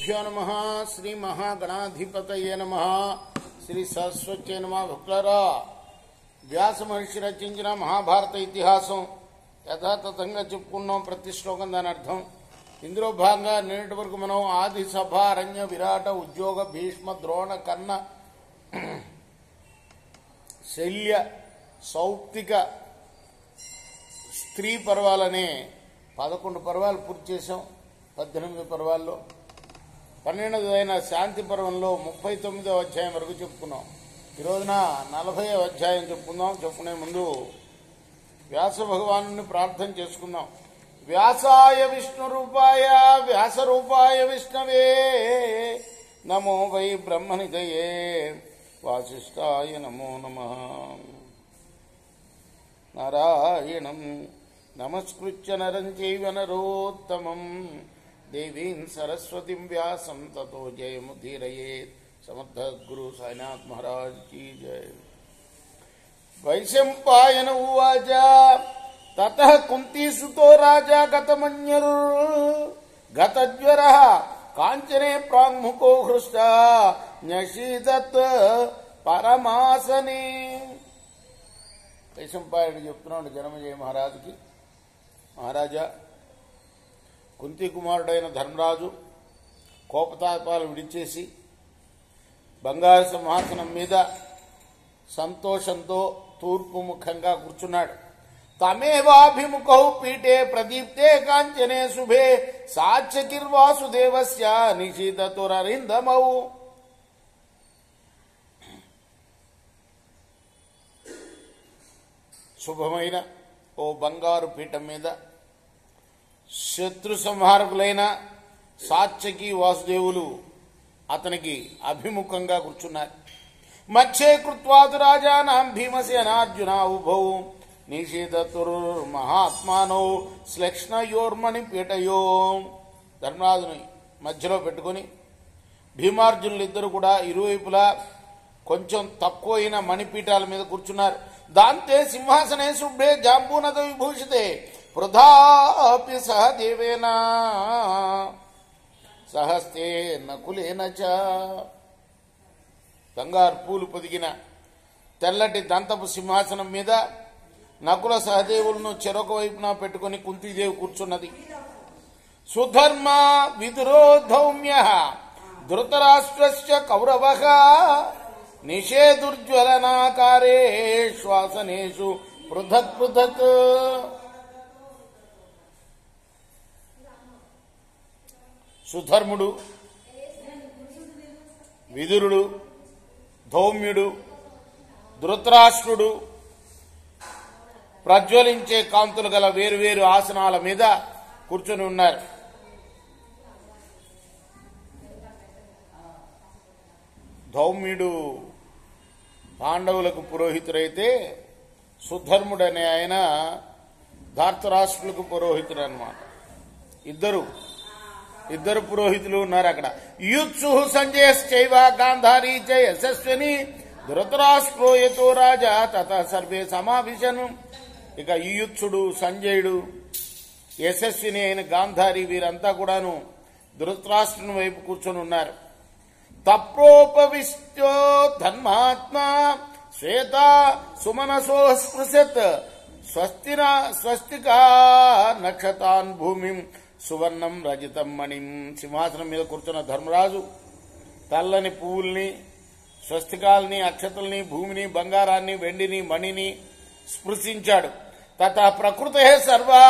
श्रीगुरुभ्यो नमः श्री महागणाधिपतये नमः श्री सरस्वत्यै नमः భక్తులారా వ్యాస మహర్షి రచించిన మహాభారత ఇతిహాసం యథాతథంగా చెప్పుకున్నాం. ప్రతి శ్లోకం దాని అర్థం. ఇందులో భాగంగా నిన్నటి వరకు మనం ఆది సభ అరణ్య విరాట ఉద్యోగ భీష్మ ద్రోణ కర్ణ శల్య సౌప్తిక స్త్రీ పర్వాలనే 11 పర్వాలు పూర్తి చేశాం. 18 పర్వాల్లో 12వ శాంతి పర్వంలో 39వ అధ్యాయం వరకు చెప్పుకున్నాం. ఈ రోజున 40వ అధ్యాయం చెప్పుకుందాం. చెప్పుకునే ముందు వ్యాస భగవాను ప్రార్థన చేసుకుందాం. వ్యాసాయ విష్ణు రూపాయ వ్యాస రూపాయ విష్ణవే నమో వై బ్రహ్మనిధయే వాసిష్ఠాయ నమో నమః. నారాయణం నమస్కృత్య నరం చైవ నరోత్తమం దేవీం సరస్వతిం వ్యాసం తతో జయముదీరయేత్. సమర్థ గురు సాయినాథ్ మహారాజ్ కీ జయ. వైశంపాయన ఉవాచ తతః కుంతీసుతో రాజా గతజ్వరః కాంచనే ప్రాంగ్ముఖో హృష్టా న్యషీదత్ పరమాసనే. వైశంపాయనుడు చెప్తున్నాడు జనమేజయ మహారాజుకి, మహారాజా, కుంతి కుమారుడైన ధర్మరాజు కోపతాపాలు విడిచేసి బంగారు సింహాసనం మీద సంతోషంతో తూర్పు ముఖంగా కూర్చున్నాడు. తమేవాభిముఖౌ పీఠే ప్రదీప్తే కాంచనే శుభే సాత్యకిర్వాసుదేవస్య నిషీదతురరిందమౌ. శుభమైన ఓ బంగారు పీఠం మీద శత్రు సంహారకులైన సాత్యకి వాసుదేవులు అతనికి అభిముఖంగా కూర్చున్నారు. మధ్యే కృత్వాదు రాజానాం భీమసేనార్జున ఉభౌ నిషేధతుర్మహాత్మానో శ్లక్ష్ణయోర్మణి పీఠయో. ధర్మరాజుని మధ్యలో పెట్టుకుని భీమార్జునులిద్దరూ కూడా ఇరువైపులా కొంచెం తక్కువైన మణిపీఠాల మీద కూర్చున్నారు. దాంతే సింహాసనే శుభ్రే జాంబూనద విభూషితే వృధాపి సహదేవేన సహస్తే నకులేన చ. బంగారు పూలు పొదిగిన తెల్లటి దంతపు సింహాసనం మీద నకుల సహదేవులను చెరొక వైపున పెట్టుకుని కుంతీదేవి కూర్చున్నది. సుధర్మ విదురో ధౌమ్య ధృతరాష్ట్రస్య కౌరవః నిషేధుర్జ్వలనాకారే శ్వాసనేషు పృథక్ పృథక్. సుధర్ముడు, విదురుడు, ధౌమ్యుడు, ధృతరాష్ట్రుడు ప్రజ్వలించే కాంతులు గల వేరువేరు ఆసనాల మీద కూర్చొని ఉన్నారు. ధౌమ్యుడు పాండవులకు పురోహితుడైతే సుధర్ముడనే ఆయన ధార్తరాష్ట్రులకు పురోహితుడు అన్నమాట. ఇద్దరు పురోహితులు ఉన్నారు అక్కడ. యుత్సు సంజయశ్చైవ గాంధారీ చ యశస్విని ధృతరాష్ట్రో యతో రాజా తథా సర్వే సమావిశను. ఇక యుయుత్సుడు, సంజయుడు, యశస్విని అయిన గాంధారి వీరంతా కూడాను ధృతరాష్ట్రుని వైపు కూర్చొని ఉన్నారు. తప్రోపవిష్టో ధర్మాత్మా శ్వేత సుమనసో స్పృశత్ స్వస్తికా నక్షతాన్ భూమిం సువర్ణం రజితం మణిం. సింహాసనం మీద కూర్చున్న ధర్మరాజు తెల్లని పువ్వుల్ని, స్వస్తికాల్ని, అక్షతల్ని, భూమిని, బంగారాన్ని, వెండిని, మణిని స్పృశించాడు. తథా ప్రకృతే సర్వా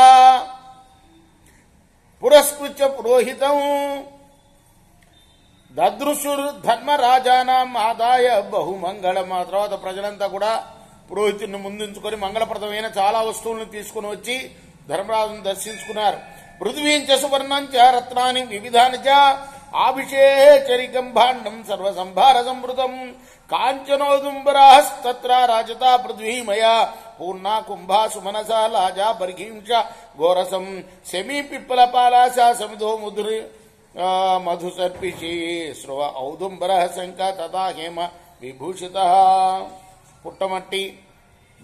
పురస్కృత్య పురోహితం దదృశుర్ ధర్మరాజానాం ఆదాయ బహుమంగళం. ఆ తర్వాత ప్రజలంతా కూడా పురోహితుడిని ముందుంచుకొని మంగళప్రదమైన చాలా వస్తువులను తీసుకుని వచ్చి ధర్మరాజును దర్శించుకున్నారు. పృథ్వీంచ సువర్ణంచ రత్నాని వివిధాని చ ఆభిషేచరికం భాండం సర్వసంభార సంవృతం కాంచనోదుంబరాస్తత్ర రాజతా పృథ్వీమయా పూర్ణా కుంభా సుమనసా లాజా బర్ఘీంష ఘోరసం శమీ పిప్పల పాలాశా సమిధో మధుసర్పిషి స్రవ ఔదుంబర శంఖ తథా హేమ విభూషిత. పుట్టమట్టి,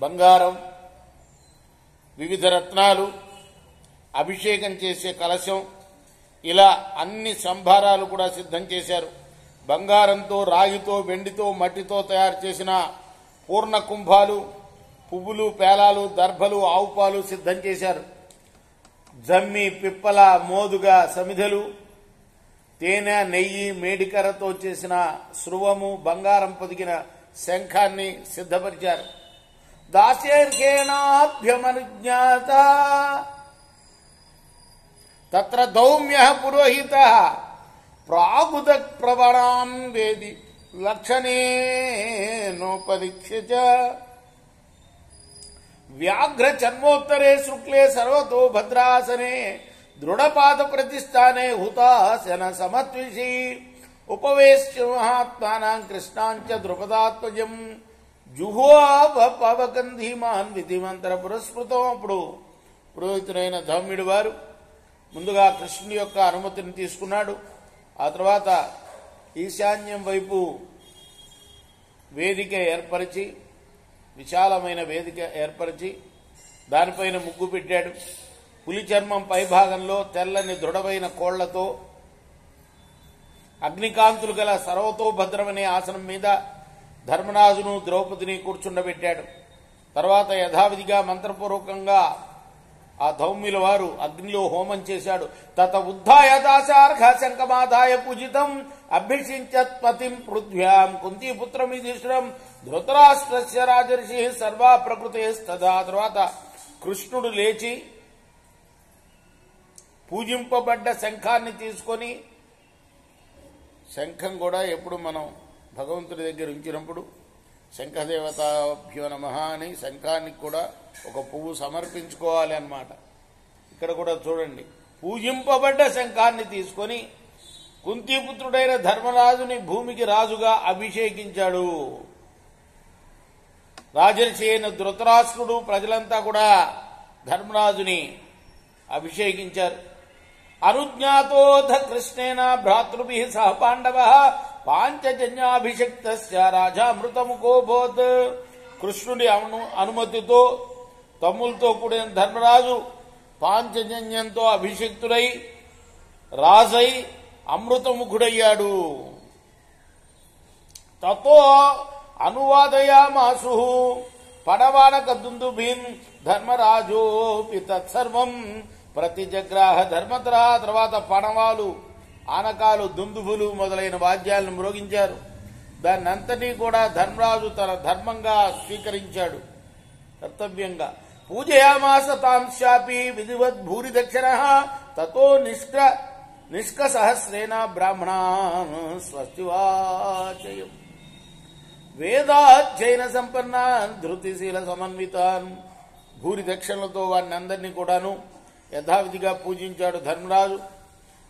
బంగారం, వివిధ రత్నాలు, అభిషేకం చేసే కలశం, ఇలా అన్ని సంభారాలు కూడా సిద్ధం చేశారు. బంగారంతో, రాగితో, వెండితో, మట్టితో తయారు చేసిన పూర్ణ కుంభాలు, పువ్వులు, పేలాలు, దర్భలు, ఆవుపాలు సిద్ధం చేశారు. జమ్మి, పిప్పల, మోదుగ, సమిధలు, తేనె, నెయ్యి, మేడికరతో చేసిన శృవము, బంగారం పొదిగిన శంఖాన్ని సిద్ధపరిచారు. దాస్యర్కేణాభ్యమనుజ్ఞాత తత్ర దౌమ్య పురోహిత ప్రాగుద ప్రవణాం వేది లక్షణేనోపరీక్ష్య వ్యాఘ్ర చర్మోత్తరే శుక్లే సర్వతో భద్రాసనే దృఢపాద ప్రతిష్టానే హుతాసన సమత్విషి ఉపవేశ్య మహాత్మానాం కృష్ణాంచ ద్రుపదాత్మజం జుహోవ పవకంధీమాన్ విధిమంతర పురస్కృతం. అప్పుడు పురోహితుడైన ధౌమ్యుడి వారు ముందుగా కృష్ణుని యొక్క అనుమతిని తీసుకున్నాడు. ఆ తర్వాత ఈశాన్యం వైపు వేదిక ఏర్పరిచి, విశాలమైన వేదిక ఏర్పరిచి దానిపైన ముగ్గు పెట్టాడు. పులి చర్మం పైభాగంలో తెల్లని దృఢమైన కోళ్లతో అగ్నికాంతులు గల సర్వతోభద్రమనే ఆసనం మీద ధర్మరాజును, ద్రౌపదిని కూర్చుండబెట్టాడు. తర్వాత యథావిధిగా మంత్రపూర్వకంగా ఆ ధౌమ్యుల వారు అగ్నిలో హోమం చేశాడు. తత ఉద్ధాయ దాశార్ఘ శంఖమాదాయ పూజితం అభ్యసించత్ పతిం పృథ్వ్యాం కుంతీపుత్రమిధిష్ఠిరం ధృతరాష్ట్రస్య రాజర్షి సర్వా ప్రకృతే తదా. తర్వాత కృష్ణుడు లేచి పూజింపబడ్డ శంఖాన్ని తీసుకొని, శంఖం కూడా ఎప్పుడు మనం భగవంతుడి దగ్గర ఉంచినప్పుడు శంఖదేవతాభ్యో నమః అని శంఖానికి కూడా ఒక పువ్వు సమర్పించుకోవాలి అన్నమాట. ఇక్కడ కూడా చూడండి, పూజింపబడ్డ శంఖాన్ని తీసుకొని కుంతీపుత్రుడైన ధర్మరాజుని భూమికి రాజుగా అభిషేకించాడు. రాజర్షి అయిన ధృతరాష్ట్రుడు, ప్రజలంతా కూడా ధర్మరాజుని అభిషేకించారు. అనుజ్ఞాతోధ కృష్ణేన భ్రాతృభిః సహ పాండవః పాంచజన్యాభిషిక్తస్య రాజామృతముఖోభూత్. కృష్ణుడి అనుమతితో తమ్ములతో కూడిన ధర్మరాజు పాంచజన్యంతో అభిషిక్తుడై రాజై అమృతముఖుడయ్యాడు. తతో అనువాదయామాసు పడవాడక దుందుభిన్ ధర్మరాజోపి తత్సర్వం ప్రతిజగ్రాహ ధర్మతర. తర్వాత పణవాలు, ఆనకాలు, దుందుభులు మొదలైన వాద్యాలను మ్రోగించారు. దాన్నంతనీ కూడా ధర్మరాజు తన ధర్మంగా స్వీకరించాడు, కర్తవ్యంగా. పూజయామాస తాం శాపి విధివద్ భూరి దక్షిణ తతో నిష్కసహస్రేణ బ్రాహ్మణాన్ స్వస్తివాచయం వేదాధ్యయన సంపన్నాన్ ధృతిశీల సమన్వితాన్. భూరి దక్షిణలతో వారిని అందరినీ కూడాను యథావిధిగా పూజించాడు ధర్మరాజు.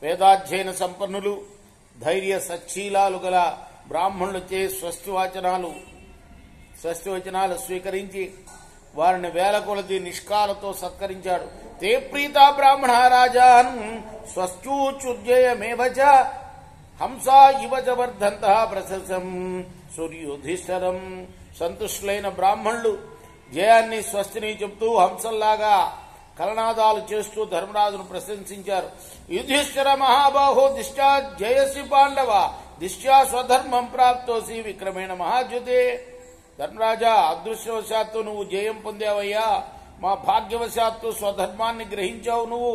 వేదాధ్యయన సంపన్నులు, ధైర్య సచ్చీలాలు గల బ్రాహ్మణులచే స్వస్తివచనాలు స్వీకరించి వారిని వేల కొలది నిష్కాలతో సత్కరించాడు. తే ప్రీతా బ్రాహ్మణ రాజాన్ స్వశ్చూచుర్జయమేవ చ హంసా ఇవ చ వర్ధంతః ప్రశంసం సూర్యోధిష్ఠరం. సంతుష్టులైన బ్రాహ్మణులు జయాన్ని, స్వస్తిని చెబుతూ హంసల్లాగా కలనాదాలు చేస్తూ ధర్మరాజును ప్రశంసించారు. యుధిష్ఠిర మహాబాహో దిష్ట్యా జయసి పాండవ దిష్ట్యా స్వధర్మం ప్రాప్తోసి విక్రమేణ మహాద్యుతే. ధర్మరాజా, అదృష్టవశాత్తు నువ్వు జయం పొందావయ్యా. మా భాగ్యవశాత్తు స్వధర్మాన్ని గ్రహించావు, నువ్వు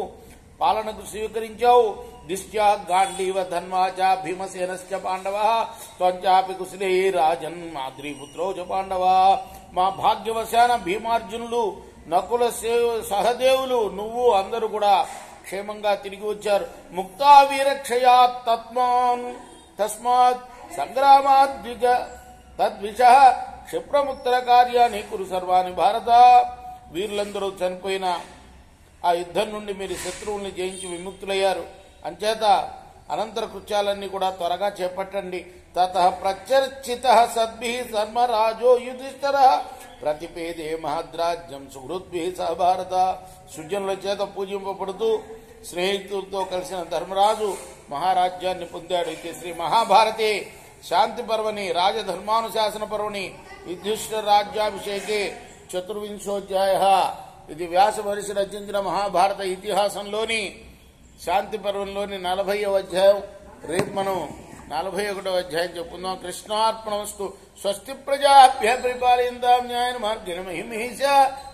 పాలనకు స్వీకరించావు. దిష్ట్యా గాంధీవ ధన్వాచ భీమసేనశ్చ పాండవ త్వంచాపి కుశలే రాజన్ మాద్రీపుత్రో చ పాండవ. మా భాగ్యవశాన భీమార్జునులు, నకుల సహదేవులు, నువ్వు అందరూ కూడా క్షేమంగా తిరిగి వచ్చారు. ముక్తా వీరక్షయా తస్మాత్ సంగ్రామాద్విజ తద్విష క్షిప్రముత్తర కార్యాన్ని కురు సర్వాణి భారత. వీరులందరూ చనిపోయిన ఆ యుద్ధం నుండి మీరు శత్రువుల్ని జయించి విముక్తులయ్యారు. అంచేత అనంతర కృత్యాలన్నీ కూడా త్వరగా చేపట్టండి. తతః ప్రచర్చిత సద్భి ధర్మరాజో యుధిష్ఠిర ప్రతిపేదే మహద్రాజ్యం సుహృద్భి సహ భారత. సుజనుల చేత పూజింపబడుతూ స్నేహితులతో కలిసిన ధర్మరాజు మహారాజ్యాన్ని పొందాడు. ఇది శ్రీ మహాభారతే శాంతి పర్వని రాజధర్మానుశాసన పర్వని యుధిష్ఠిర రాజ్యాభిషేకే చతుర్వింశోధ్యాయ. ఇది వ్యాస మహర్షి రచించిన మహాభారత ఇతిహాసంలోని శాంతి పర్వంలోని 40వ అధ్యాయం. రేపు మనం 41వ అధ్యాయం చెప్పుకుందాం. కృష్ణార్పణమస్తు. స్వస్తి ప్రజాభ్య పరిపాలయంతాం న్యాయేన మార్గేణ మహిమహీష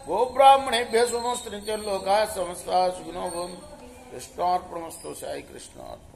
గోబ్రాహ్మణేభ్య శుభమస్తు. నిత్యం లోకాః సమస్తాః సుఖినో భవంతు. కృష్ణార్పణమస్తు. సాయి కృష్ణార్పణ.